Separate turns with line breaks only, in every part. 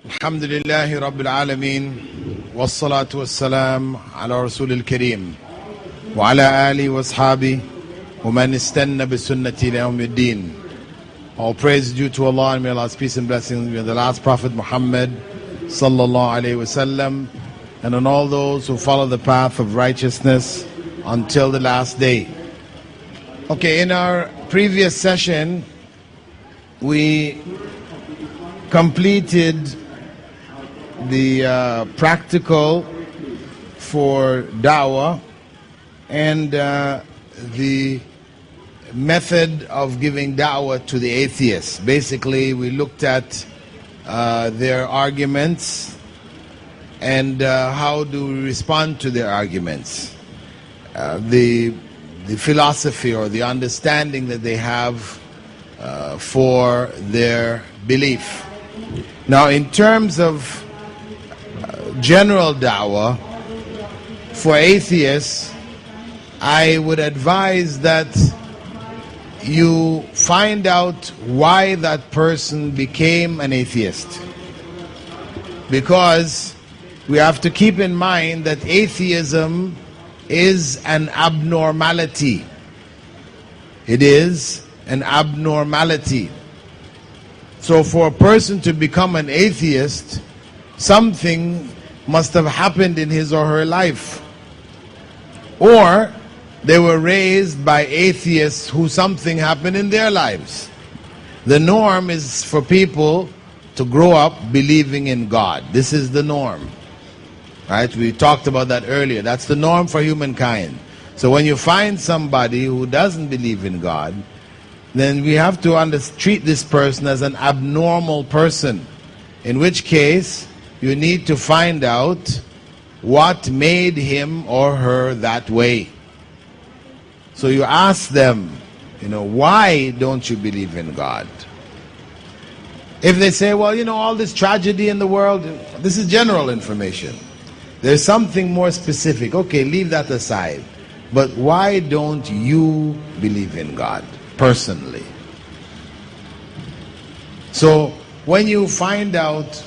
الحمد لله رب العالمين والصلاة والسلام على رسول الكريم وعلى آله وأصحابه ومن استنى بسنته ليوم الدين. All praise due to Allah, and may Allah's peace and blessings be on the last Prophet Muhammad sallallahu alaihi wasallam, and on all those who follow the path of righteousness until the last day. Okay, in our previous session we completed the practical for Dawa and the method of giving Dawa to the atheists. Basically, we looked at their arguments and how do we respond to their arguments. The philosophy or the understanding that they have for their belief. Now, in terms of general da'wah for atheists, I would advise that you find out why that person became an atheist, because we have to keep in mind that atheism is an abnormality. It is an abnormality. So for a person to become an atheist, something must have happened in his or her life, or they were raised by atheists who something happened in their lives. The norm is for people to grow up believing in God. This is the norm, right? We talked about that earlier. That's the norm for humankind. So when you find somebody who doesn't believe in God, then we have to treat this person as an abnormal person, in which case you need to find out what made him or her that way. So you ask them, why don't you believe in God? If they say, well, all this tragedy in the world, this is general information. There's something more specific. Okay, leave that aside. But why don't you believe in God personally? So when you find out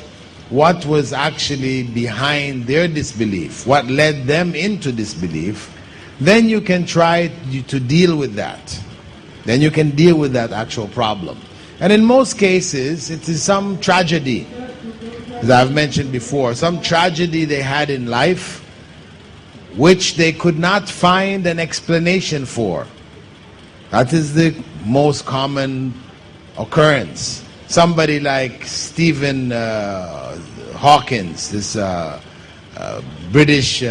what was actually behind their disbelief, what led them into disbelief, then you can try to deal with that. Then you can deal with that actual problem. And in most cases, it is some tragedy, as I've mentioned before, some tragedy they had in life which they could not find an explanation for. That is the most common occurrence. Somebody like Stephen Hawkins, this British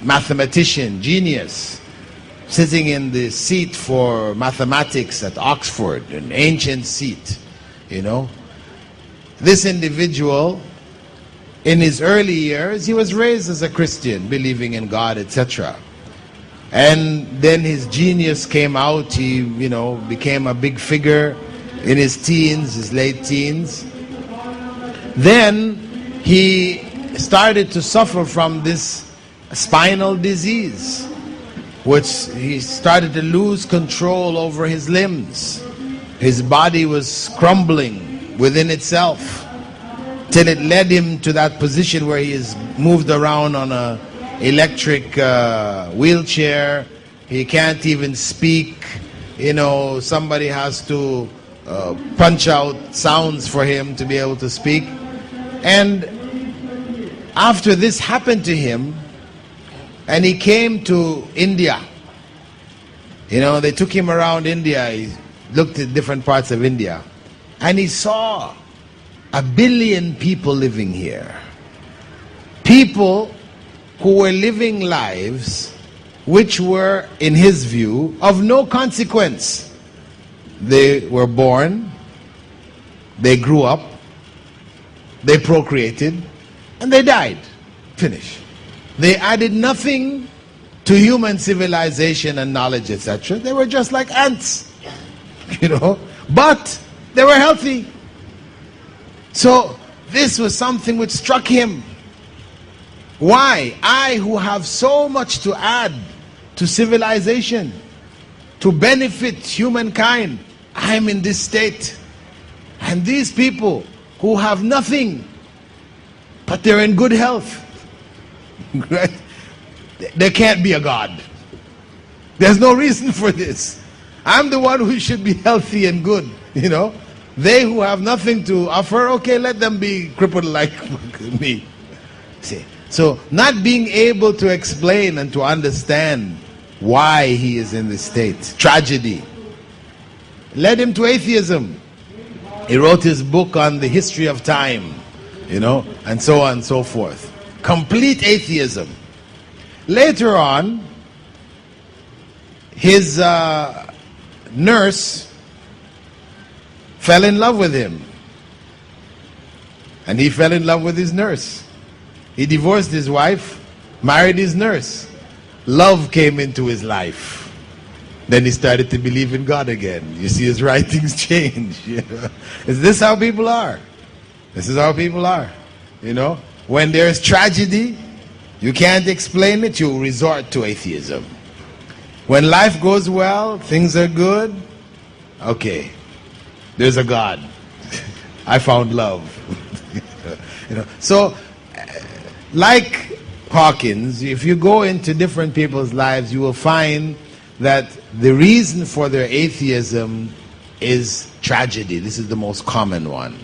mathematician, genius, sitting in the seat for mathematics at Oxford, an ancient seat, This individual, in his early years, he was raised as a Christian, believing in God, etc. And then his genius came out. He, became a big figure in his teens, his late teens. Then he started to suffer from this spinal disease, which he started to lose control over his limbs. His body was crumbling within itself, till it led him to that position where he is moved around on a electric wheelchair. He can't even speak. Somebody has to punch out sounds for him to be able to speak. And after this happened to him, and he came to India, they took him around India. He looked at different parts of India, and he saw 1 billion people living here. People who were living lives which were, in his view, of no consequence. They were born, they grew up, they procreated, and they died. Finish. They added nothing to human civilization and knowledge, etc. They were just like ants, but they were healthy. So this was something which struck him. Why? I, who have so much to add to civilization, to benefit humankind, I'm in this state. And these people who have nothing but they're in good health. Right? There can't be a God. There's no reason for this. I'm the one who should be healthy and good, you know. They who have nothing to offer, okay, let them be crippled like me. See, so not being able to explain and to understand why he is in this state, tragedy, led him to atheism. He wrote his book on the history of time, you know, and so on and so forth. Complete atheism. Later on, his nurse fell in love with him. And he fell in love with his nurse. He divorced his wife, married his nurse. Love came into his life. Then he started to believe in God again. You see, his writings change. You know? Is this how people are? This is how people are. You know, when there's tragedy, you can't explain it, you resort to atheism. When life goes well, things are good, okay, there's a God. I found love. You know, so, like Hawkins, if you go into different people's lives, you will find that the reason for their atheism is tragedy. This is the most common one.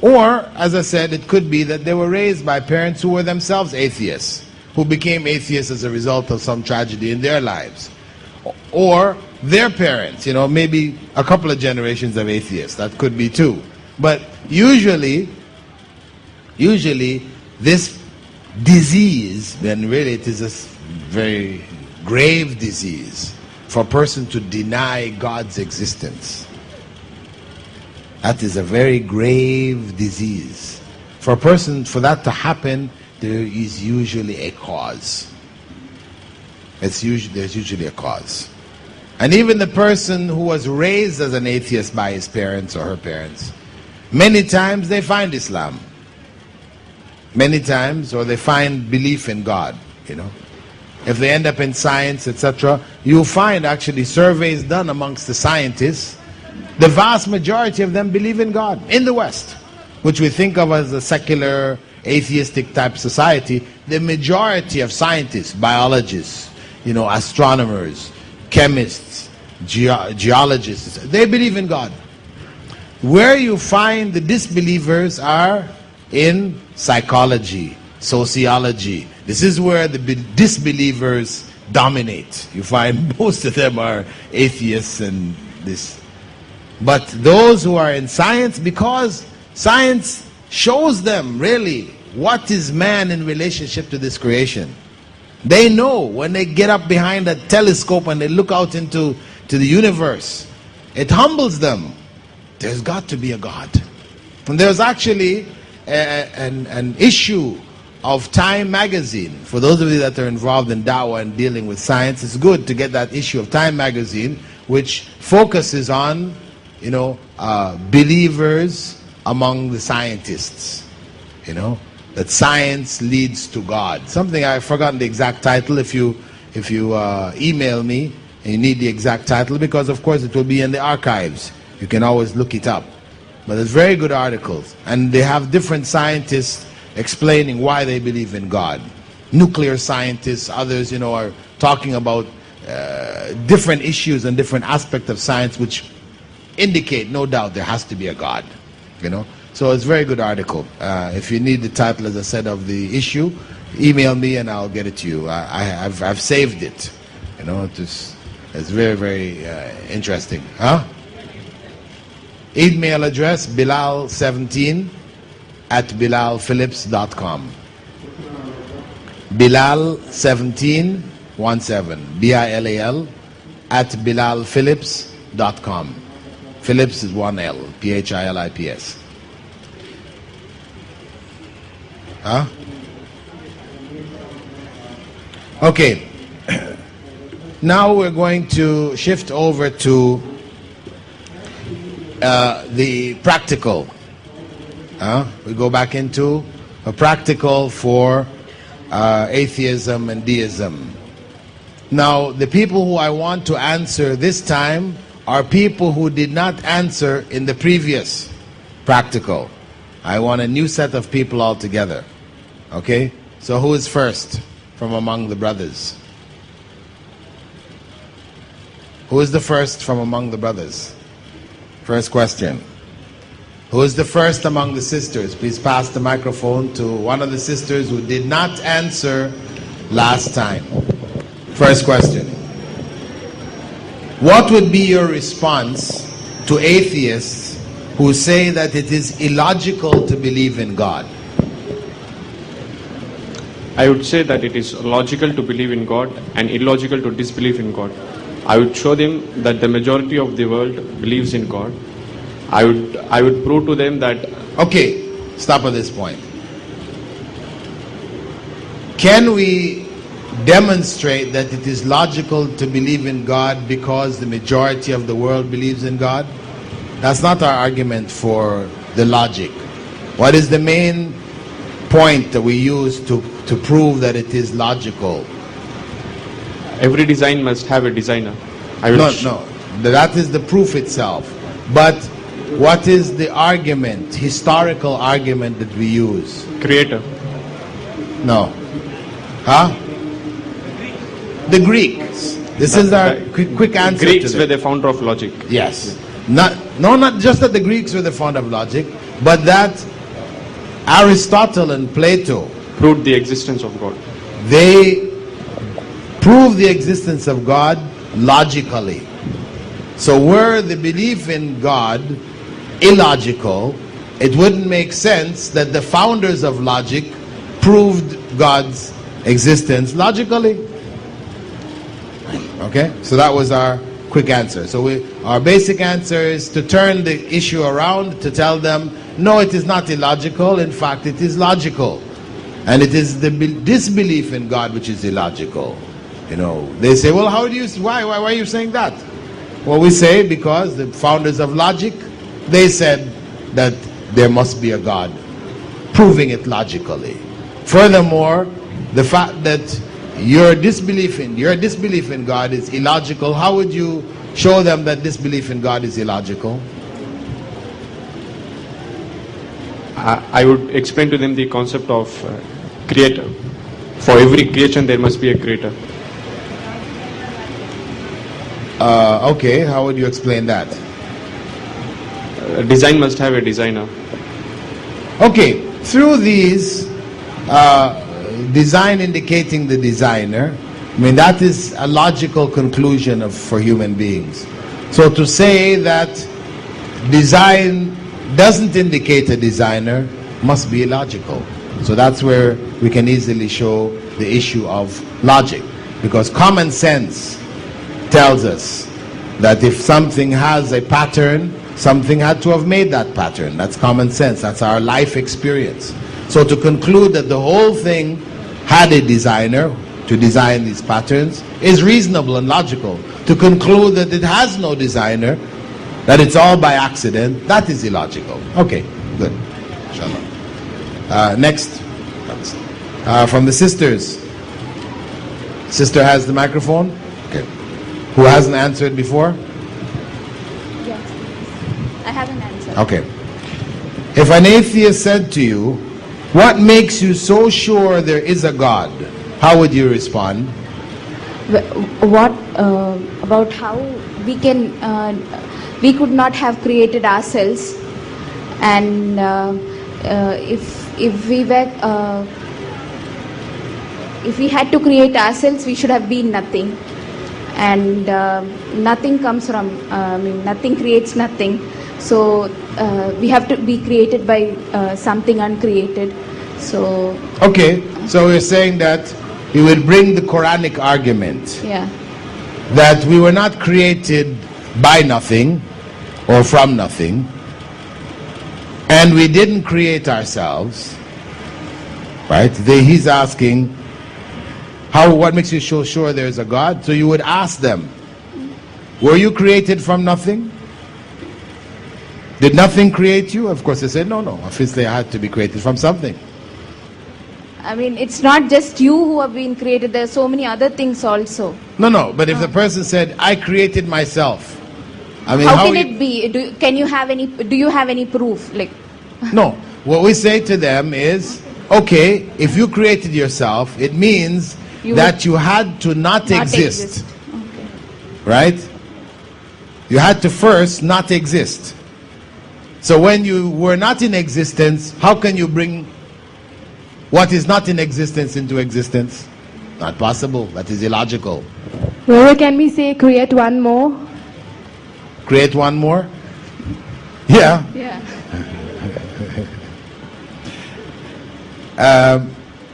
Or, as I said, it could be that they were raised by parents who were themselves atheists, who became atheists as a result of some tragedy in their lives. Or their parents, you know, maybe a couple of generations of atheists. That could be too. But usually this disease, when really it is a very grave disease, for a person to deny God's existence. That is a very grave disease. For a person, for that to happen, there is usually a cause. There's usually a cause. And even the person who was raised as an atheist by his parents or her parents, many times they find Islam. Many times, or they find belief in God, you know. If they end up in science, etc., you'll find actually surveys done amongst the scientists, the vast majority of them believe in God, in the West, which we think of as a secular, atheistic type society. The majority of scientists, biologists, you know, astronomers, chemists, geologists, they believe in God. Where you find the disbelievers are in psychology, sociology. This is where the disbelievers dominate. You find most of them are atheists and this. But those who are in science, because science shows them really what is man in relationship to this creation. They know when they get up behind a telescope and they look out into the universe, it humbles them. There's got to be a God. And there's actually an issue of Time magazine. For those of you that are involved in Dawa and dealing with science, it's good to get that issue of Time magazine, which focuses on, you know, believers among the scientists. You know, that science leads to God. Something I've forgotten the exact title. If you email me and you need the exact title, because of course it will be in the archives. You can always look it up. But there's very good articles, and they have different scientists explaining why they believe in God. Nuclear scientists, others, you know, are talking about different issues and different aspects of science which indicate, no doubt, there has to be a God. You know, so it's a very good article. If you need the title, as I said, of the issue, email me and I'll get it to you. I've saved it. You know, it's very, very interesting. Huh? Email address Bilal17 at BilalPhillips.com. Bilal17 BILAL at BilalPhillips.com. Phillips is one L, PHILIPS. Huh? Okay. Now we're going to shift over to the practical. We go back into a practical for atheism and deism. Now, the people who I want to answer this time are people who did not answer in the previous practical. I want a new set of people altogether. Okay? So who is first from among the brothers? Who is the first from among the brothers? First question. Who is the first among the sisters? Please pass the microphone to one of the sisters who did not answer last time. First question. What would be your response to atheists who say that it is illogical to believe in God?
I would say that it is logical to believe in God and illogical to disbelieve in God. I would show them that the majority of the world believes in God. I would prove to them that...
Okay, stop at this point. Can we demonstrate that it is logical to believe in God because the majority of the world believes in God? That's not our argument for the logic. What is the main point that we use to prove that it is logical?
Every design must have a designer.
No, that is the proof itself. But what is the argument, historical argument that we use?
Creator.
No. Huh? The Greeks. This is our quick answer.
Greeks
to
were the founder of logic.
Yes. Not just that the Greeks were the founder of logic, but that Aristotle and Plato
proved the existence of God.
They proved the existence of God logically. So were the belief in God illogical, it wouldn't make sense that the founders of logic proved God's existence logically. Okay, so that was our quick answer. So our basic answer is to turn the issue around, to tell them, no, it is not illogical. In fact, it is logical. And it is the disbelief in God which is illogical. You know, they say, well, why are you saying that? Well, we say because the founders of logic, they said that there must be a God, proving it logically. Furthermore, the fact that your disbelief in God is illogical, how would you show them that disbelief in God is illogical?
I would explain to them the concept of creator. For every creation there must be a creator.
Okay, how would you explain that?
A design must have a designer.
Okay, through these design indicating the designer, I mean that is a logical conclusion for human beings. So to say that design doesn't indicate a designer must be illogical. So that's where we can easily show the issue of logic, because common sense tells us that if something has a pattern, something had to have made that pattern. That's common sense. That's our life experience. So to conclude that the whole thing had a designer to design these patterns is reasonable and logical. To conclude that it has no designer, that it's all by accident, that is illogical. Okay, good. Inshallah. Next. From the sisters. Sister has the microphone. Okay. Who hasn't answered before?
Yes, I have an answer.
Okay. If an atheist said to you, what makes you so sure there is a God? How would you respond?
What about how we can we could not have created ourselves, and if we had to create ourselves, we should have been nothing, and nothing comes from nothing creates nothing. So we have to be created by something uncreated. So
okay, so we're saying that you will bring the Quranic argument,
yeah,
that we were not created by nothing or from nothing, and we didn't create ourselves, right? He's asking, what makes you so sure there's a God? So you would ask them, were you created from nothing? Did nothing create you? Of course they said, no, obviously I had to be created from something.
I mean, it's not just you who have been created. There are so many other things also.
No, but if the person said, I created myself, I mean,
how can it be? Do you have any proof? Like,
no, what we say to them is, okay, if you created yourself, it means that you had to not exist.
Okay.
Right? You had to first not exist. So when you were not in existence, how can you bring what is not in existence into existence? Not possible. That is illogical.
Where can we say create one more?
Create one more? Yeah.
Yeah.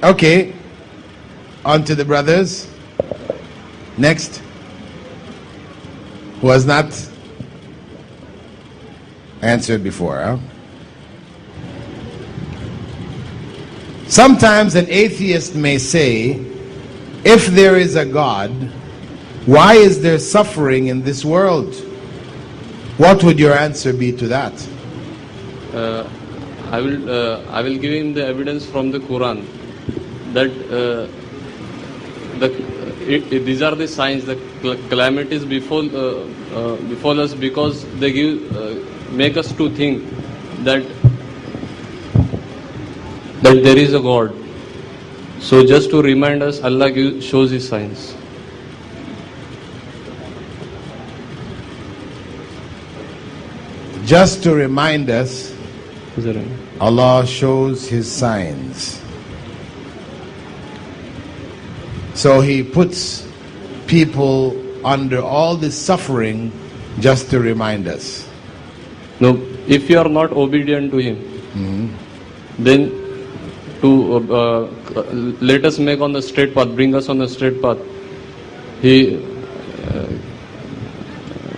Okay. On to the brothers. Next. Who has not answered before, huh? Sometimes an atheist may say, if there is a God, why is there suffering in this world? What would your answer be to that?
I will give him the evidence from the Quran that these are the signs, the calamities befall us because they make us to think that there is a God. So just to remind us, Allah shows His signs.
Just to remind us,
Is that right?
Allah shows His signs. So He puts people under all this suffering just to remind us.
No, if you are not obedient to Him, then to let us make on the straight path, bring us on the straight path, He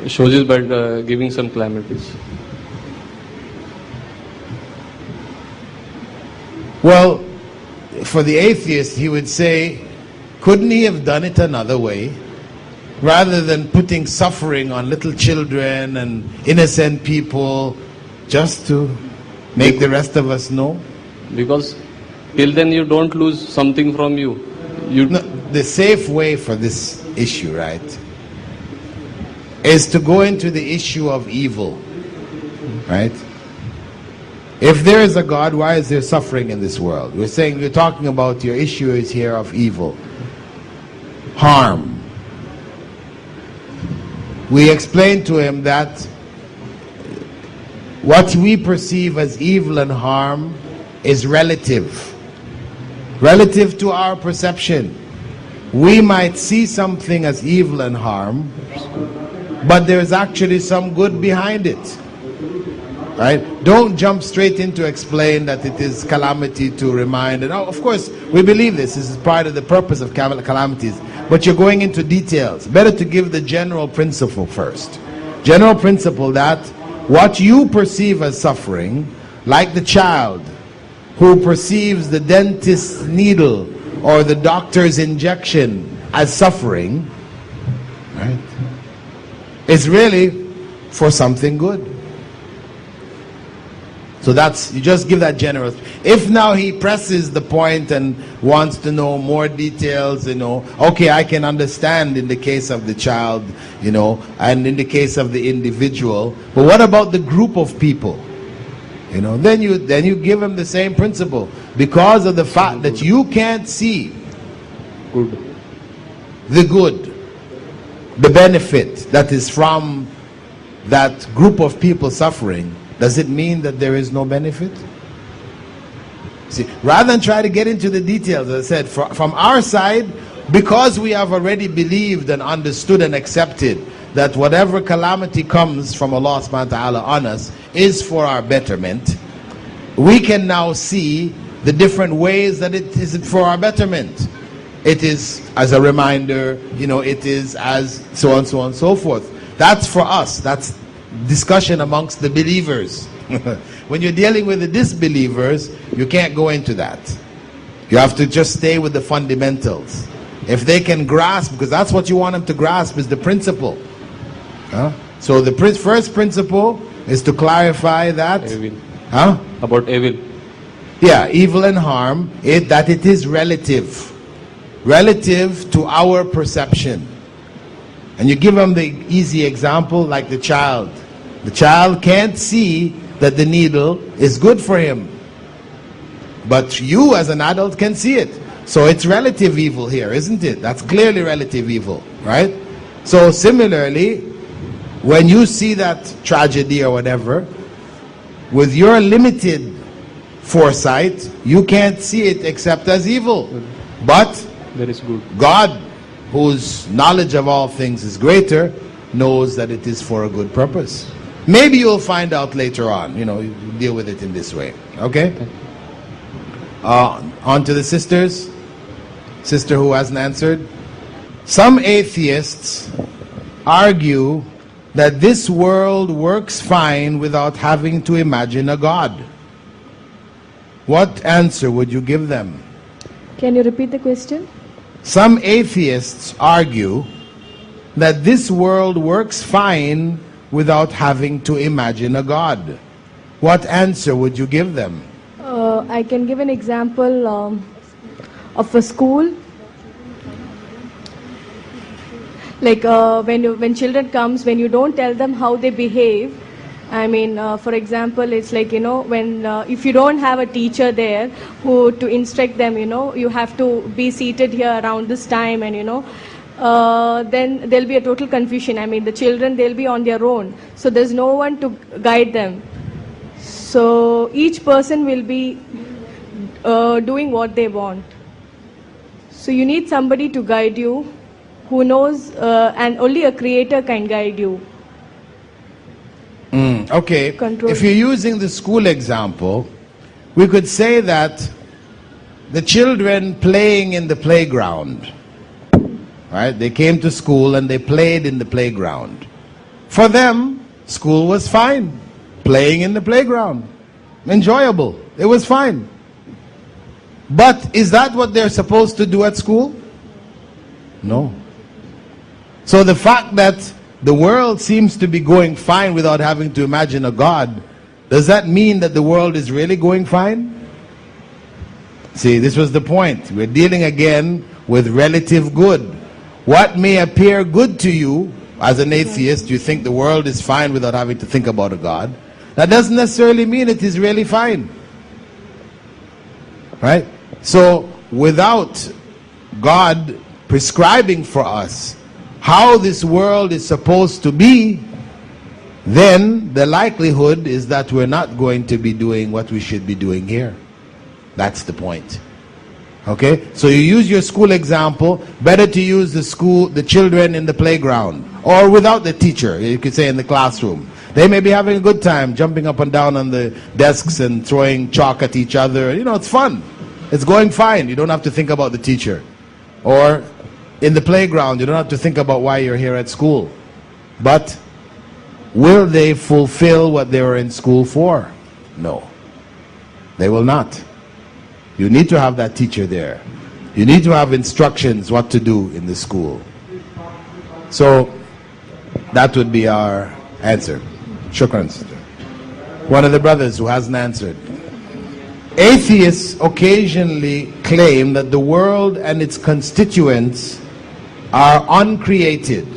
shows us by giving some calamities.
Well, for the atheist, he would say, couldn't He have done it another way? Rather than putting suffering on little children and innocent people just to make the rest of us know?
Because till then you don't lose something from you.
No, the safe way for this issue, right, is to go into the issue of evil, right? If there is a God, why is there suffering in this world? We're talking about your issue is here of evil, harm. We explained to him that what we perceive as evil and harm is relative to our perception. We might see something as evil and harm, but there's actually some good behind it. Right? Don't jump straight into explain that it is calamity to remind. And of course, we believe this. This is part of the purpose of calamities. But you're going into details. Better to give the general principle first. General principle that what you perceive as suffering, like the child who perceives the dentist's needle or the doctor's injection as suffering, right, is really for something good. So you just give that general. If now he presses the point and wants to know more details, okay, I can understand in the case of the child, and in the case of the individual. But what about the group of people? Then you give him the same principle. Because of the fact that you can't see the good, the benefit that is from that group of people suffering, does it mean that there is no benefit? See, rather than try to get into the details, as I said, from our side, because we have already believed and understood and accepted that whatever calamity comes from Allah subhanahu wa ta'ala on us is for our betterment, we can now see the different ways that it is for our betterment. It is as a reminder, it is as so on, so on, so forth. That's for us. That's discussion amongst the believers. When you're dealing with the disbelievers, you can't go into that. You have to just stay with the fundamentals. If they can grasp, because that's what you want them to grasp, is the principle. So the first principle is to clarify that.
Evil.
About
evil.
Yeah, evil and harm, that it is relative to our perception. And you give them the easy example like the child. The child can't see that the needle is good for him. but you as an adult can see it. So it's relative evil here, isn't it? That's clearly relative evil, right? So similarly, when you see that tragedy or whatever, with your limited foresight, you can't see it except as evil. But
That is good.
God, whose knowledge of all things is greater, knows that it is for a good purpose. Maybe you'll find out later on, you deal with it in this way. Okay? On to the sisters. Sister who hasn't answered. Some atheists argue that this world works fine without having to imagine a God. What answer would you give them?
Can you repeat the question?
Some atheists argue that this world works fine without having to imagine a God. What answer would you give them?
I can give an example of a school. Like when children comes, when you don't tell them how they behave, I mean, for example, it's like, when if you don't have a teacher there who to instruct them, you have to be seated here around this time, and then there'll be a total confusion. I mean, the children, they'll be on their own, so there's no one to guide them. So each person will be doing what they want. So you need somebody to guide you who knows, and only a creator can guide you.
Okay,
Control.
if you're using the school example, we could say that the children playing in the playground, right? They came to school and they played in the playground. For them, school was fine. Playing in the playground. Enjoyable. It was fine. But is that what they're supposed to do at school? No. So the fact that the world seems to be going fine without having to imagine a God, does that mean that the world is really going fine? See, this was the point. We're dealing again with relative good. What may appear good to you as an atheist, you think the world is fine without having to think about a God. That doesn't necessarily mean it is really fine. Right? So, without God prescribing for us how this world is supposed to be, then the likelihood is that we're not going to be doing what we should be doing here. That's the point. Okay? So you use your school example. Better to use the children in the playground, or without the teacher, you could say in the classroom. They may be having a good time, jumping up and down on the desks and throwing chalk at each other. It's fun. It's going fine. You don't have to think about the teacher. Or in the playground, you don't have to think about why you're here at school. But will they fulfill what they were in school for? No. They will not. You need to have that teacher there. You need to have instructions what to do in the school. So that would be our answer. Shukran. One of the brothers who hasn't answered. Atheists occasionally claim that the world and its constituents are uncreated.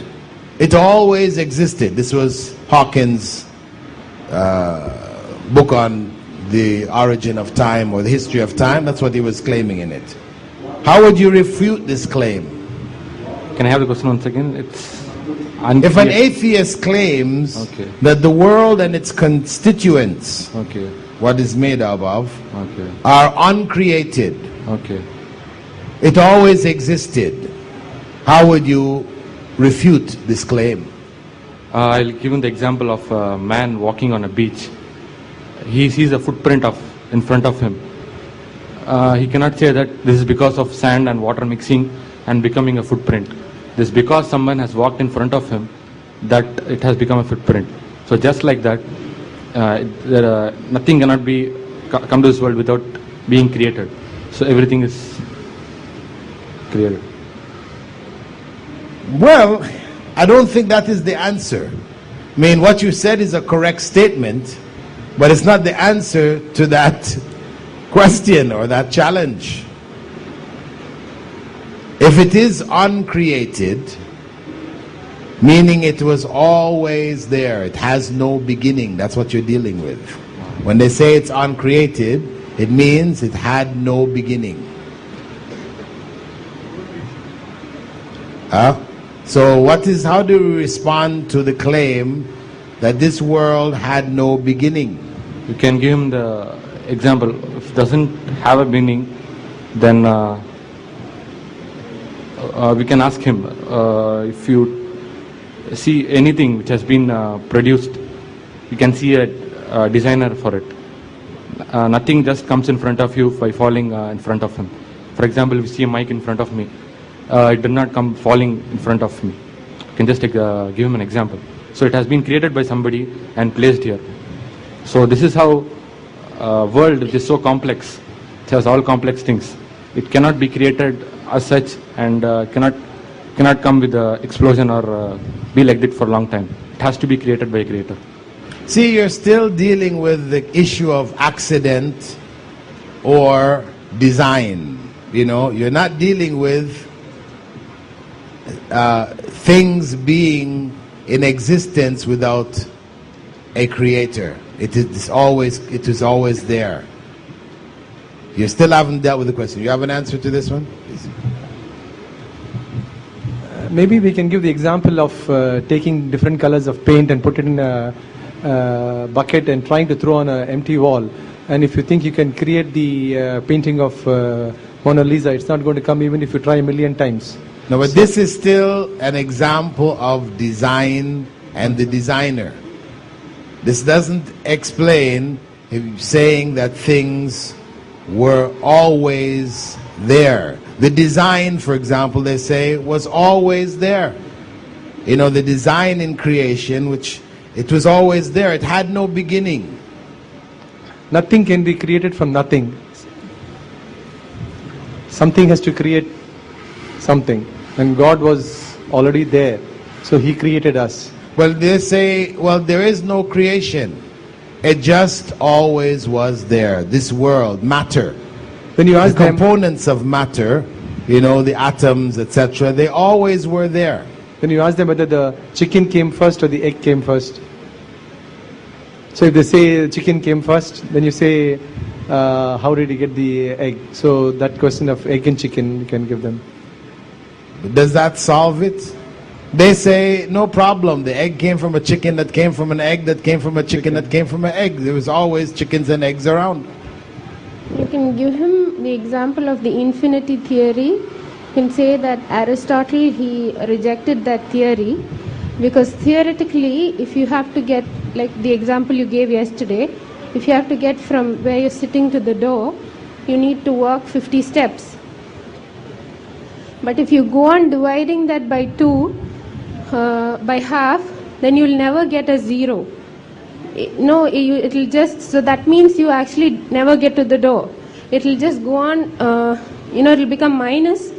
It always existed. This was Hawkins' book on the origin of time, or the history of time. That's what he was claiming in it. How would you refute this claim?
Can I have the question once again?
If an atheist claims that the world and its constituents, what is made up of, are uncreated, it always existed, how would you refute this claim?
I'll give him the example of a man walking on a beach. He sees a footprint in front of him. He cannot say that this is because of sand and water mixing and becoming a footprint. This is because someone has walked in front of him that it has become a footprint. So just like that, nothing cannot come to this world without being created. So everything is created.
Well, I don't think that is the answer. I mean, what you said is a correct statement, but it's not the answer to that question or that challenge. If it is uncreated, meaning it was always there, it has no beginning, that's what you're dealing with. When they say it's uncreated, It means it had no beginning. So how do we respond to the claim that this world had no beginning?
You can give him the example. If it doesn't have a beginning, then we can ask him, if you see anything which has been produced, you can see a designer for it. Nothing just comes in front of you by falling in front of him. For example, if you see a mic in front of me, it did not come falling in front of me. You can just give him an example. So it has been created by somebody and placed here. So this is how world, which is so complex, it has all complex things. It cannot be created as such and cannot come with an explosion or be like that for a long time. It has to be created by a creator.
See, you're still dealing with the issue of accident or design. You know, you're not dealing with things being in existence without a creator. It is always there. You still haven't dealt with the question. You have an answer to this one? Please.
Maybe we can give the example of taking different colors of paint and put it in a bucket and trying to throw on an empty wall. And if you think you can create the painting of Mona Lisa, it's not going to come even if you try a million times.
No, but this is still an example of design and the designer. This doesn't explain saying that things were always there. The design, for example, they say, was always there. You know, the design in creation, which it was always there. It had no beginning.
Nothing can be created from nothing. Something has to create something. And God was already there. So He created us.
Well, they say, well, there is no creation. It just always was there. This world, matter.
When you ask
the components of matter, you know, the atoms, etc., they always were there.
When you ask them whether the chicken came first or the egg came first. So if they say the chicken came first, then you say, how did you get the egg? So that question of egg and chicken you can give them.
Does that solve it? They say, no problem. The egg came from a chicken that came from an egg that came from a chicken that came from an egg. There was always chickens and eggs around.
You can give him the example of the infinity theory. You can say that Aristotle, he rejected that theory because theoretically, if you have to get, like the example you gave yesterday, if you have to get from where you're sitting to the door, you need to walk 50 steps. But if you go on dividing that by 2, by half, then you'll never get a 0. No, it'll just, so that means you actually never get to the door. It'll just go on, it'll become minus.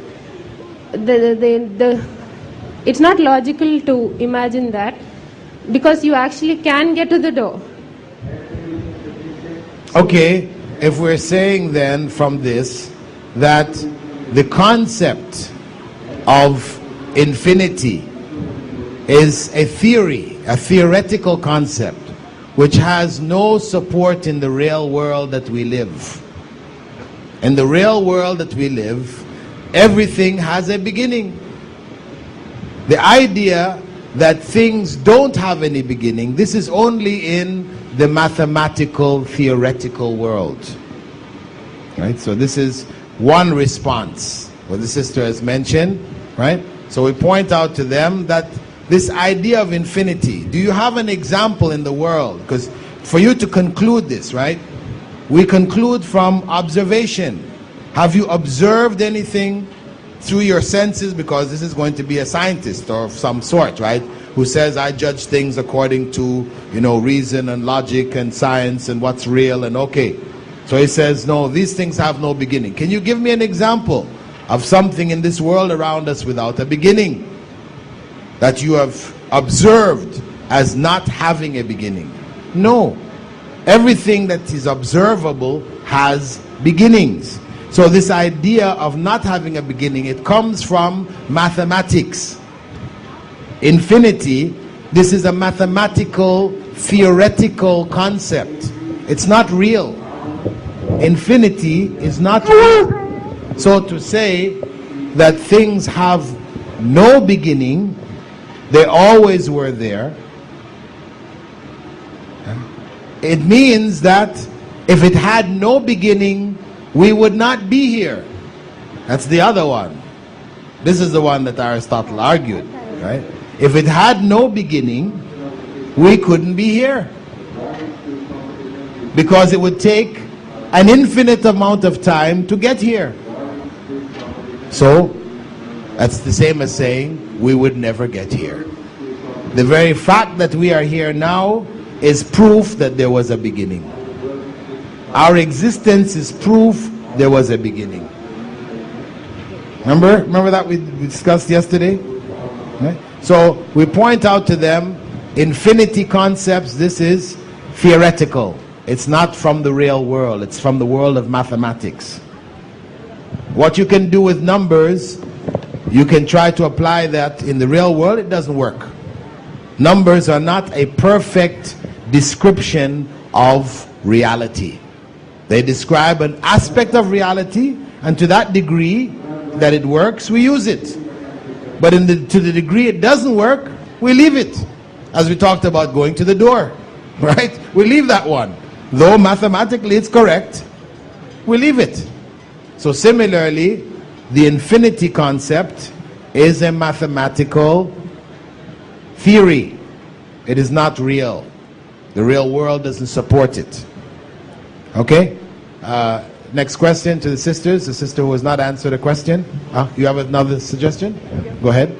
It's not logical to imagine that because you actually can get to the door.
Okay, if we're saying then from this that the concept of infinity is a theory, a theoretical concept, which has no support in the real world that we live. In the real world that we live, everything has a beginning. The idea that things don't have any beginning, this is only in the mathematical, theoretical world. Right? So this is one response, what the sister has mentioned, right? So we point out to them that this idea of infinity, do you have an example in the world? Because for you to conclude this, right, we conclude from observation. Have you observed anything through your senses? Because this is going to be a scientist or of some sort, right, who says, I judge things according to, reason and logic and science and what's real and okay. So he says, no, these things have no beginning. Can you give me an example of something in this world around us without a beginning that you have observed as not having a beginning? No. Everything that is observable has beginnings. So this idea of not having a beginning, it comes from mathematics. Infinity, this is a mathematical, theoretical concept. It's not real. infinity is not real. So to say that things have no beginning, they always were there, it means that if it had no beginning, we would not be here. That's the other one. This is the one that Aristotle argued, right? If it had no beginning, we couldn't be here. Because it would take an infinite amount of time to get here. So, that's the same as saying we would never get here. The very fact that we are here now is proof that there was a beginning. Our existence is proof there was a beginning. Remember that we discussed yesterday? Right? So we point out to them infinity concepts. This is theoretical. It's not from the real world. It's from the world of mathematics. What you can do with numbers, you can try to apply that in the real world. It doesn't work. Numbers are not a perfect description of reality. They describe an aspect of reality, and to that degree that it works, we use it. But to the degree it doesn't work, we leave it. As we talked about going to the door, right? We leave that one. Though mathematically it's correct, we leave it. So similarly, the infinity concept is a mathematical theory. It is not real. The real world doesn't support it. Okay? Next question to the sisters. The sister who has not answered a question. You have another suggestion? Go ahead.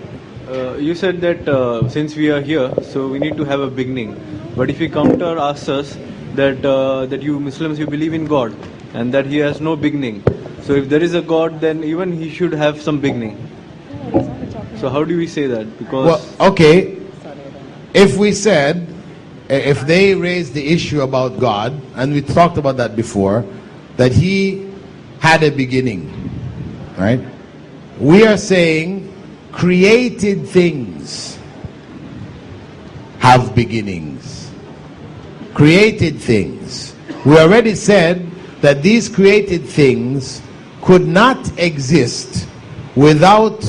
You said that since we are here, so we need to have a beginning. But if we counter asks us that you Muslims, you believe in God and that He has no beginning. So if there is a God, then even He should have some beginning. So how do we say that? Because
well, okay. If we said, if they raised the issue about God, and we talked about that before, that He had a beginning, right? We are saying created things have beginnings. Created things. We already said that these created things could not exist without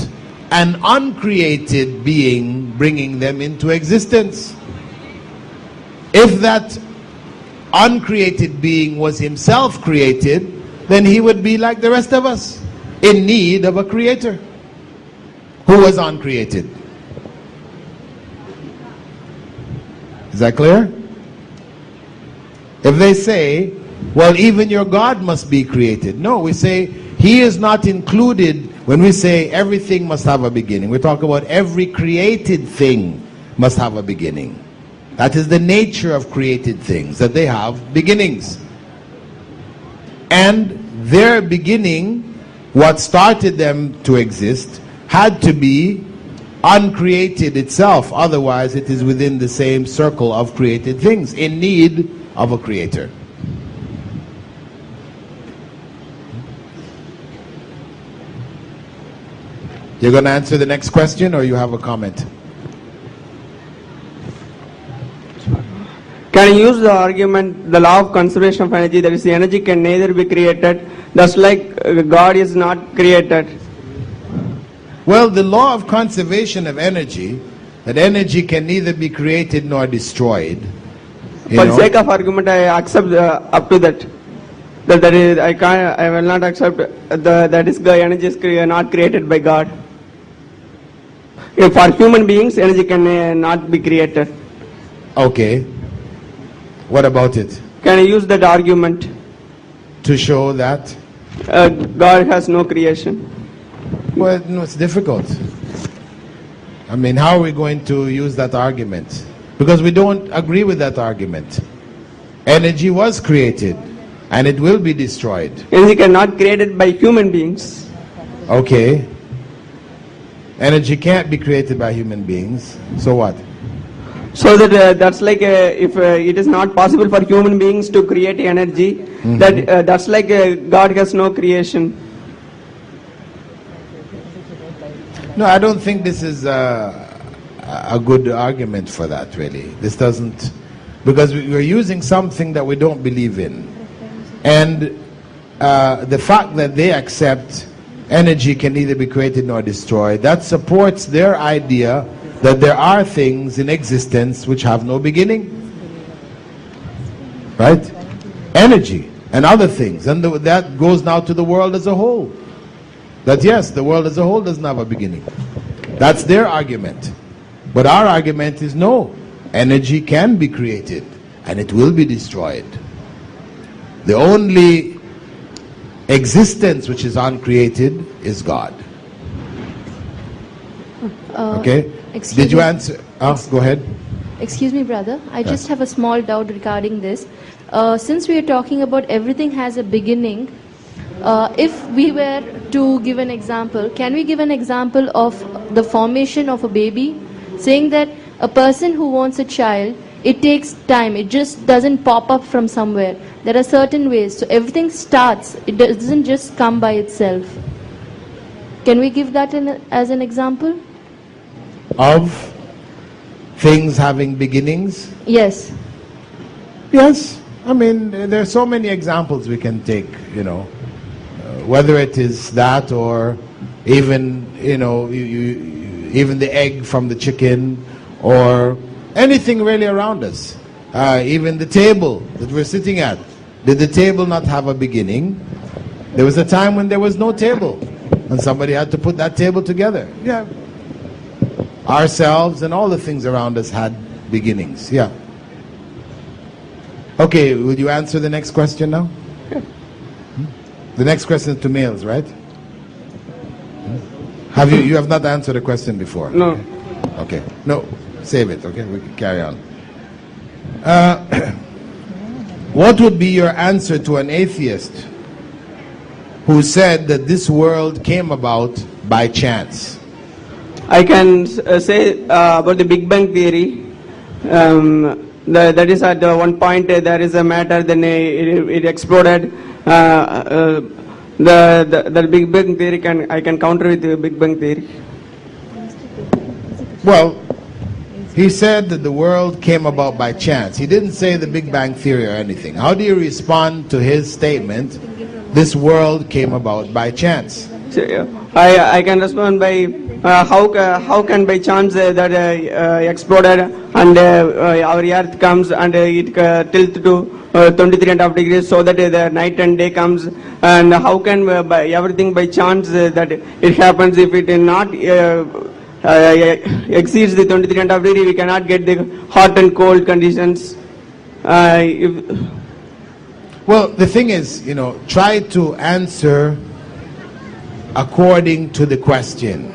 an uncreated being bringing them into existence. If that uncreated being was himself created, then he would be like the rest of us, in need of a creator who was uncreated. Is that clear? If they say, well, even your God must be created. No, we say He is not included when we say everything must have a beginning. We talk about every created thing must have a beginning. That is the nature of created things, that they have beginnings. And their beginning, what started them to exist, had to be uncreated itself. Otherwise, it is within the same circle of created things, in need of a creator. You're going to answer the next question, or you have a comment?
Can you use the argument, the law of conservation of energy, that is, the energy can neither be created, thus like God is not created?
Well, the law of conservation of energy, that energy can neither be created nor destroyed.
For the sake of argument, I accept up to that. That is, I will not accept that is the energy is not created by God. For human beings, energy can not be created.
Okay. What about it?
Can I use that argument?
To show that?
God has no creation.
Well, no, it's difficult. I mean, how are we going to use that argument? Because we don't agree with that argument. Energy was created, and it will be destroyed.
Energy cannot be created by human beings.
Okay. Energy can't be created by human beings. So what?
So that that's like if it is not possible for human beings to create energy, that's like God has no creation.
No, I don't think this is a good argument for that, really. This doesn't, because we're using something that we don't believe in. And the fact that they accept energy can neither be created nor destroyed, that supports their idea that there are things in existence which have no beginning. Right? Energy and other things. And that goes now to the world as a whole. That yes, the world as a whole doesn't have a beginning. That's their argument. But our argument is no. Energy can be created and it will be destroyed. The only existence which is uncreated is God. Okay? Did you answer? Go ahead.
Excuse me, brother. I just have a small doubt regarding this. Since we are talking about everything has a beginning, if we were to give an example, can we give an example of the formation of a baby? Saying that a person who wants a child, it takes time. It just doesn't pop up from somewhere. There are certain ways. So everything starts. It doesn't just come by itself. Can we give that as an example?
Of things having beginnings?
Yes.
Yes. I mean, there are so many examples we can take, you know. Whether it is that or even, you know, even the egg from the chicken or anything really around us. Even the table that we're sitting at. Did the table not have a beginning? There was a time when there was no table and somebody had to put that table together. Yeah. Ourselves and all the things around us had beginnings. Yeah. Okay, would you answer the next question now?
Yeah.
The next question is to males, right? Have you have not answered a question before?
No.
Okay. No, save it, okay? We can carry on. What would be your answer to an atheist who said that this world came about by chance?
I can say about the Big Bang theory. That is at one point there is a matter, then it exploded. The Big Bang theory I can counter with the Big Bang theory.
Well, he said that the world came about by chance. He didn't say the Big Bang theory or anything. How do you respond to his statement, this world came about by chance?
So, I can respond by how can by chance that exploded and our earth comes and it tilts to 23.5 degrees so that the night and day comes, and how can by everything by chance that it happens? If it is not exceeds the 23.5 degree, we cannot get the hot and cold conditions.
Well, the thing is, you know, try to answer according to the question.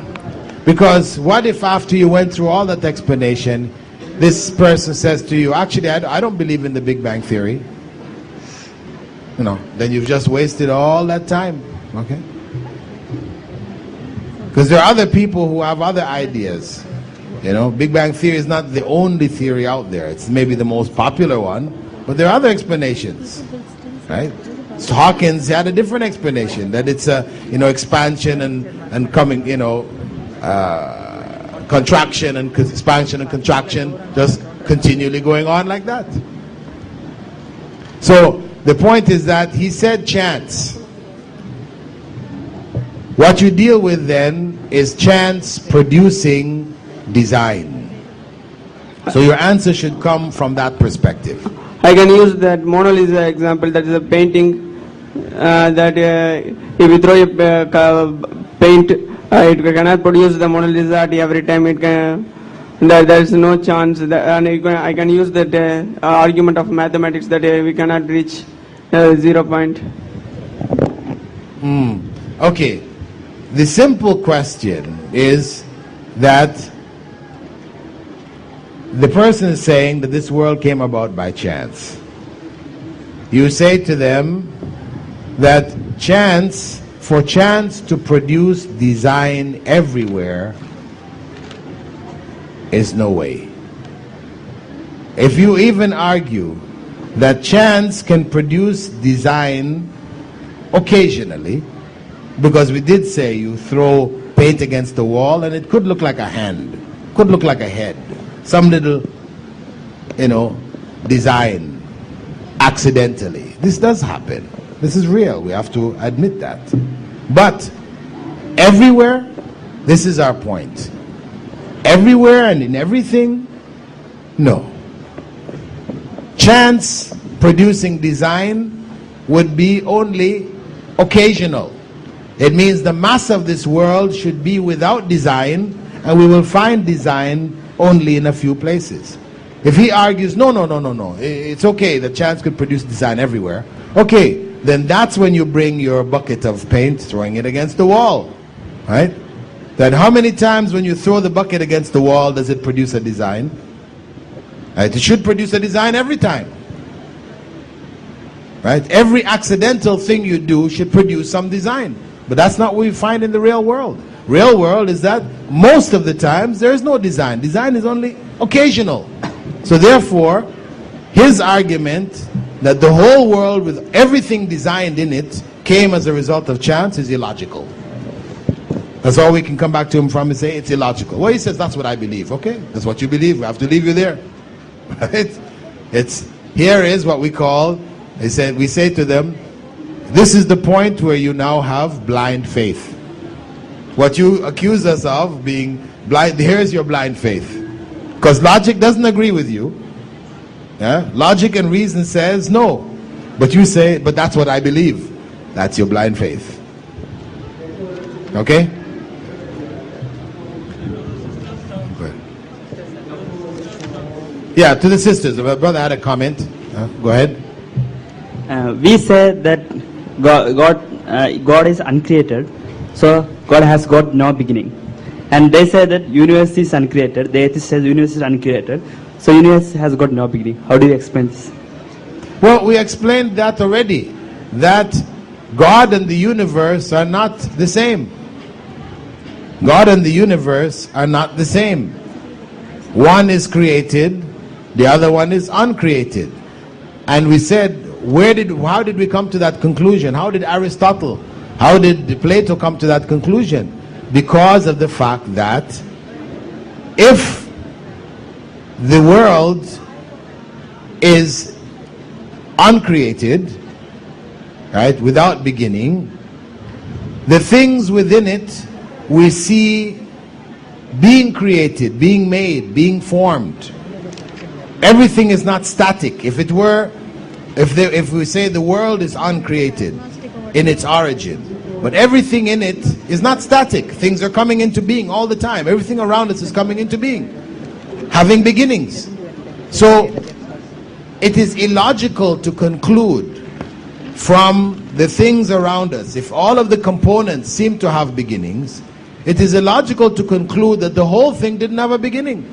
Because what if after you went through all that explanation, this person says to you, actually, I don't believe in the Big Bang theory. You know, then you've just wasted all that time, okay? Because there are other people who have other ideas. You know, Big Bang theory is not the only theory out there. It's maybe the most popular one, but there are other explanations, right? So Hawkins had a different explanation, that it's a, you know, expansion and coming, you know, contraction and expansion and contraction, just continually going on like that. So the point is that he said chance. What you deal with then is chance producing design. So your answer should come from that perspective.
I can use that Mona Lisa example. That is a painting that if you throw a paint, it cannot produce the Mona Lisa at every time. It can. There is no chance. And I can use that argument of mathematics that we cannot reach 0 point.
Okay. The simple question is that the person is saying that this world came about by chance. You say to them that chance, for chance to produce design everywhere, is no way. If you even argue that chance can produce design occasionally, because we did say you throw paint against the wall and it could look like a hand, could look like a head, some little, you know, design accidentally. This does happen. This is real. We have to admit that. But everywhere, this is our point. Everywhere and in everything, no. Chance producing design would be only occasional. It means the mass of this world should be without design, and we will find design only in a few places. If he argues, no, it's okay, the chance could produce design everywhere. Okay, then that's when you bring your bucket of paint, throwing it against the wall, right? Then how many times when you throw the bucket against the wall does it produce a design? Right? It should produce a design every time. Right? Every accidental thing you do should produce some design. But that's not what we find in the real world. Real world is that most of the times there is no design. Design is only occasional. So therefore, his argument that the whole world with everything designed in it came as a result of chance is illogical. That's all we can come back to him from and say it's illogical. Well, he says that's what I believe. Okay, that's what you believe. We have to leave you there. Right? Here is what we call, we say to them, this is the point where you now have blind faith. What you accuse us of being blind, here's your blind faith. Because logic doesn't agree with you. Yeah? Logic and reason says no. But you say, but that's what I believe. That's your blind faith. Okay? Yeah, to the sisters. My brother had a comment. Go ahead.
We say that God is uncreated, so God has got no beginning. And they say that universe is uncreated. The atheist says universe is uncreated, so universe has got no beginning. How do you explain this?
Well, we explained that already. That God and the universe are not the same. God and the universe are not the same. One is created, the other one is uncreated. And we said, how did we come to that conclusion? How did Aristotle, how did Plato come to that conclusion? Because of the fact that if the world is uncreated, right, without beginning, the things within it we see being created, being made, being formed. Everything is not static. If we say the world is uncreated in its origin, but everything in it is not static. Things are coming into being all the time. Everything around us is coming into being, having beginnings. So it is illogical to conclude from the things around us, if all of the components seem to have beginnings, it is illogical to conclude that the whole thing didn't have a beginning.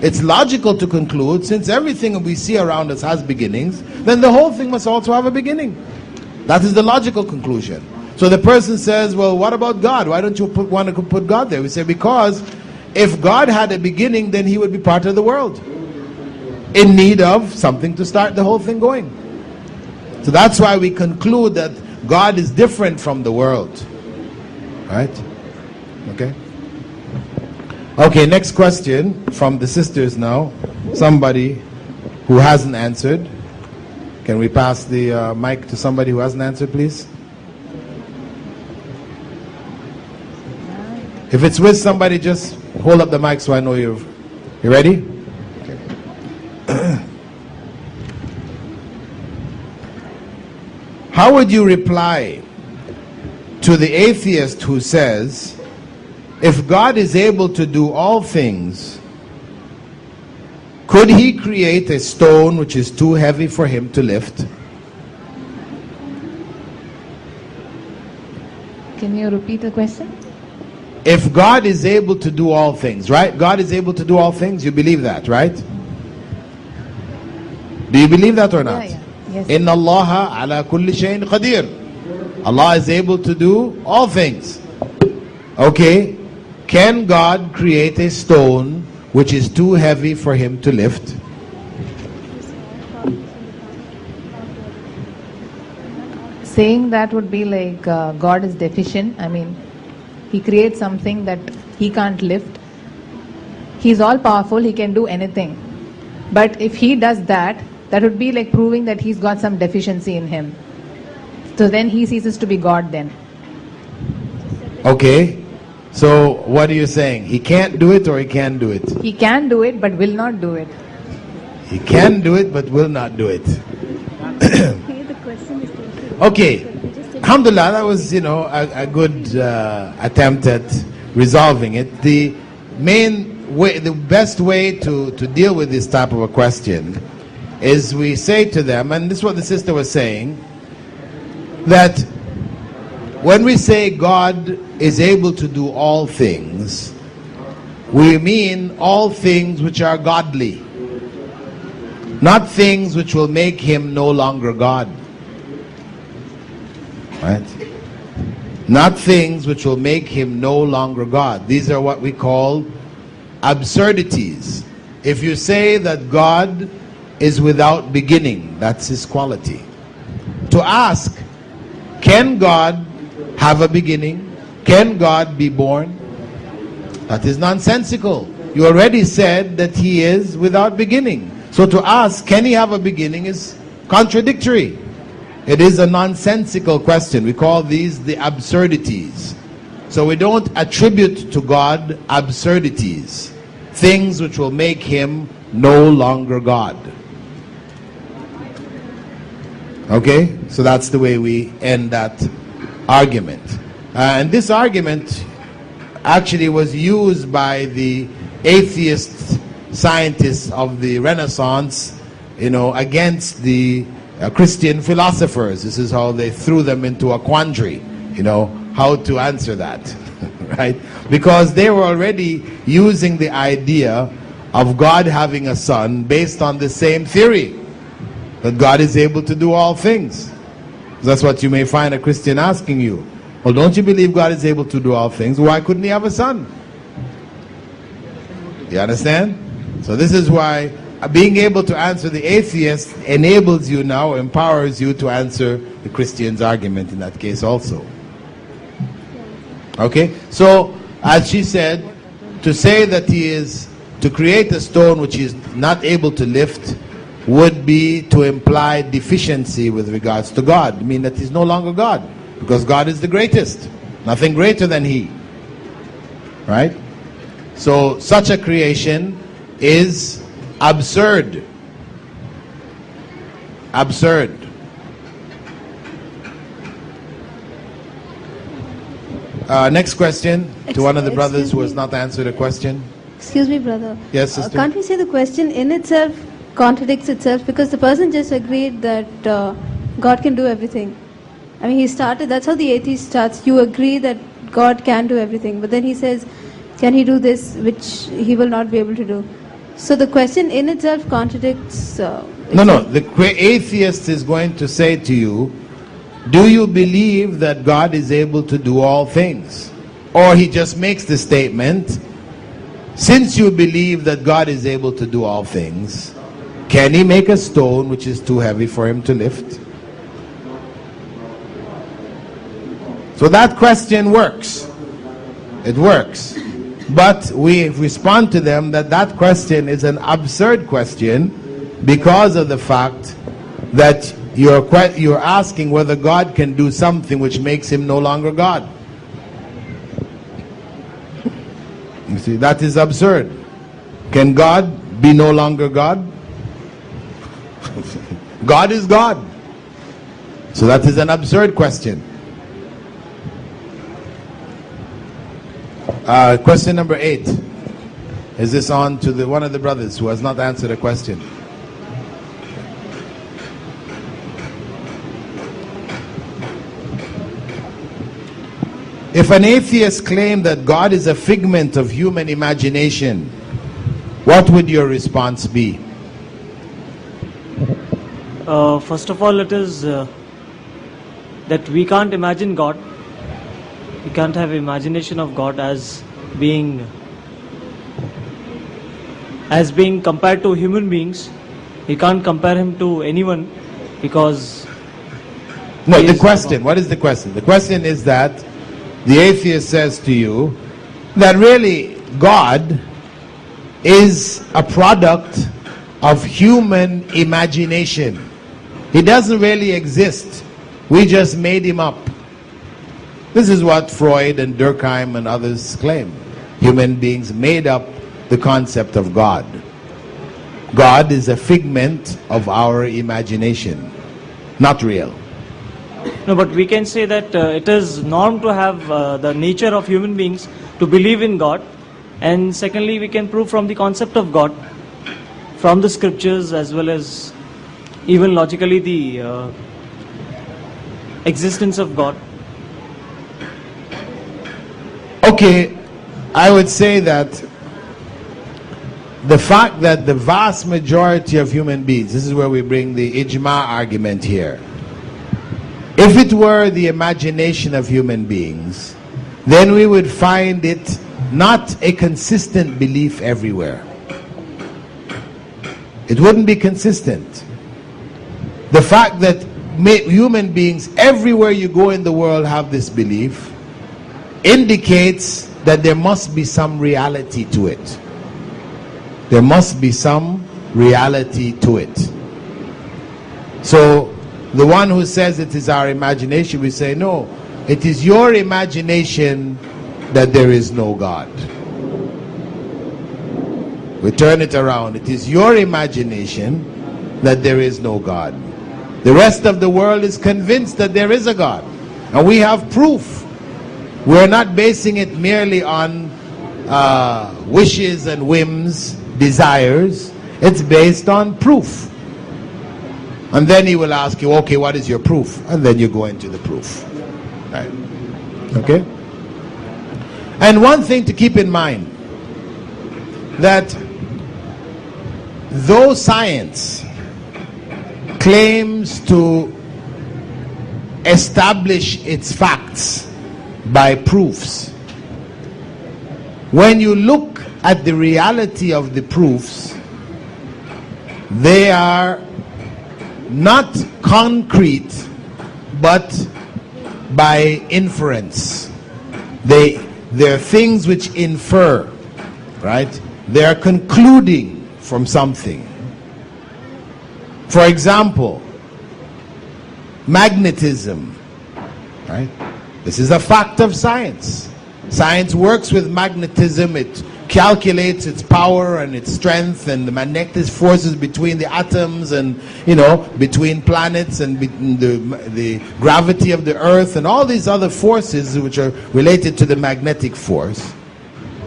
It's logical to conclude, since everything we see around us has beginnings, then the whole thing must also have a beginning. That is the logical conclusion. So the person says, well, what about God? Why don't you want to put God there? We say, because if God had a beginning, then he would be part of the world, in need of something to start the whole thing going. So that's why we conclude that God is different from the world. Right? Okay? Okay, next question from the sisters now. Somebody who hasn't answered. Can we pass the mic to somebody who hasn't answered, please? If it's with somebody, just hold up the mic so I know you ready? Okay. How would you reply to the atheist who says, if God is able to do all things, could he create a stone which is too heavy for him to lift?
Can you repeat the question?
If God is able to do all things, right? God is able to do all things, you believe that, right? Do you believe that or not?
Yeah. Yes.
Inna Allaha ala kulli shayin qadir. Allah is able to do all things. Okay. Can God create a stone which is too heavy for him to lift?
Saying that would be like God is deficient. I mean, he creates something that he can't lift. He's all powerful, he can do anything. But if he does that, that would be like proving that he's got some deficiency in him. So then he ceases to be God then.
Okay. So what are you saying? He can't do it or he can do it?
He can do it but will not do it.
He can do it but will not do it. Okay. Alhamdulillah, that was, a good attempt at resolving it. The main way, the best way to deal with this type of a question is we say to them, and this is what the sister was saying, that when we say God is able to do all things, we mean all things which are godly, not things which will make him no longer God. Right? Not things which will make him no longer God. These are what we call absurdities. If you say that God is without beginning, that's his quality. To ask, can God have a beginning? Can God be born? That is nonsensical. You already said that he is without beginning. So to ask, can he have a beginning, is contradictory. It is a nonsensical question. We call these the absurdities. So we don't attribute to God absurdities, things which will make him no longer God. Okay? So that's the way we end that argument. And this argument actually was used by the atheist scientists of the Renaissance, against the Christian philosophers. This is how they threw them into a quandary, how to answer that, right? Because they were already using the idea of God having a son based on the same theory, that God is able to do all things. That's what you may find a Christian asking you. Well, don't you believe God is able to do all things? Why couldn't he have a son? You understand? So this is why being able to answer the atheist enables you now, empowers you to answer the Christian's argument in that case also. Okay? So, as she said, to say that he is, to create a stone which he is not able to lift would be to imply deficiency with regards to God. I mean that he's no longer God, because God is the greatest. Nothing greater than he. Right? So, such a creation is absurd. Absurd. Next question to one of the brothers who has not answered a question.
Excuse me, brother.
Yes, sister.
Can't we say the question in itself contradicts itself? Because the person just agreed that God can do everything. I mean, he started, that's how the atheist starts. You agree that God can do everything. But then he says, can he do this which he will not be able to do? So the question in itself contradicts...
No. The atheist is going to say to you, do you believe that God is able to do all things? Or he just makes the statement, since you believe that God is able to do all things, can he make a stone which is too heavy for him to lift? So that question works. It works. But we respond to them that that question is an absurd question because of the fact that you're asking whether God can do something which makes him no longer God. You see, that is absurd. Can God be no longer God? God is God. So that is an absurd question. Question number 8. Is this on to one of the brothers who has not answered a question? If an atheist claimed that God is a figment of human imagination, what would your response be?
First of all, it is that we can't imagine God. We can't have imagination of God as being compared to human beings. We can't compare him to anyone because...
No, the question, what is the question? The question is that the atheist says to you that really God is a product of human imagination. He doesn't really exist. We just made him up. This is what Freud and Durkheim and others claim. Human beings made up the concept of God. God is a figment of our imagination, not real.
No, but we can say that it is norm to have the nature of human beings to believe in God, and secondly we can prove from the concept of God, from the scriptures as well as even logically the existence of God.
Okay, I would say that the fact that the vast majority of human beings, this is where we bring the ijma argument here. If it were the imagination of human beings, then we would find it not a consistent belief everywhere. It wouldn't be consistent. The fact that human beings everywhere you go in the world have this belief indicates that there must be some reality to it. There must be some reality to it. So the one who says it is our imagination, we say, no, it is your imagination that there is no God. We turn it around. It is your imagination that there is no God. The rest of the world is convinced that there is a God. And we have proof. We're not basing it merely on wishes and whims, desires. It's based on proof. And then he will ask you, okay, what is your proof? And then you go into the proof. Right? Okay? And one thing to keep in mind, that though science claims to establish its facts by proofs, when you look at the reality of the proofs, they are not concrete but by inference. They're things which infer, right? They are concluding from something. For example, magnetism, right? This is a fact of science. Science works with magnetism. It calculates its power and its strength and the magnetic forces between the atoms and, between planets and the gravity of the earth and all these other forces which are related to the magnetic force.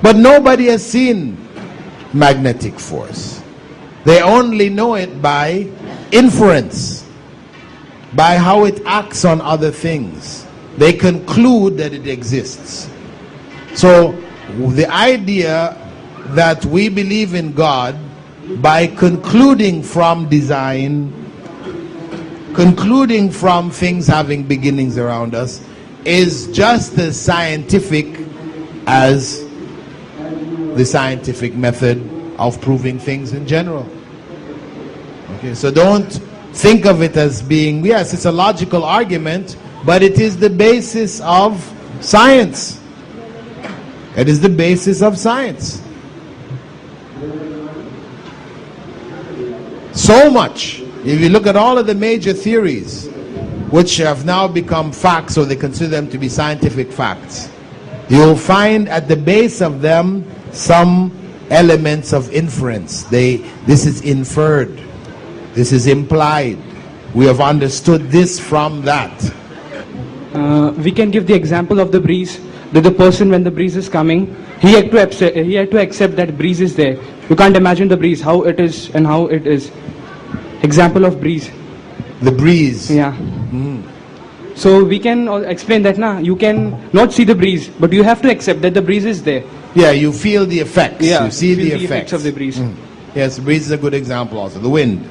But nobody has seen magnetic force. They only know it by inference, by how it acts on other things. They conclude that it exists. So the idea that we believe in God by concluding from design, concluding from things having beginnings around us, is just as scientific as the scientific method of proving things in general. Okay, so don't think of it as being, yes, it's a logical argument, but it is the basis of science. It is the basis of science. So much. If you look at all of the major theories, which have now become facts, or they consider them to be scientific facts, you'll find at the base of them some elements of inference. This is inferred. This is implied. We have understood this from that.
We can give the example of the breeze. That the person, when the breeze is coming, he had to accept that breeze is there. You can't imagine the breeze, how it is and how it is. Example of breeze.
The breeze.
Yeah. So we can explain that now. You can not see the breeze, but you have to accept that the breeze is there.
Yeah, you feel the effects.
Yeah,
you see
feel
the effects
of the breeze.
Yes, breeze is a good example also. The wind.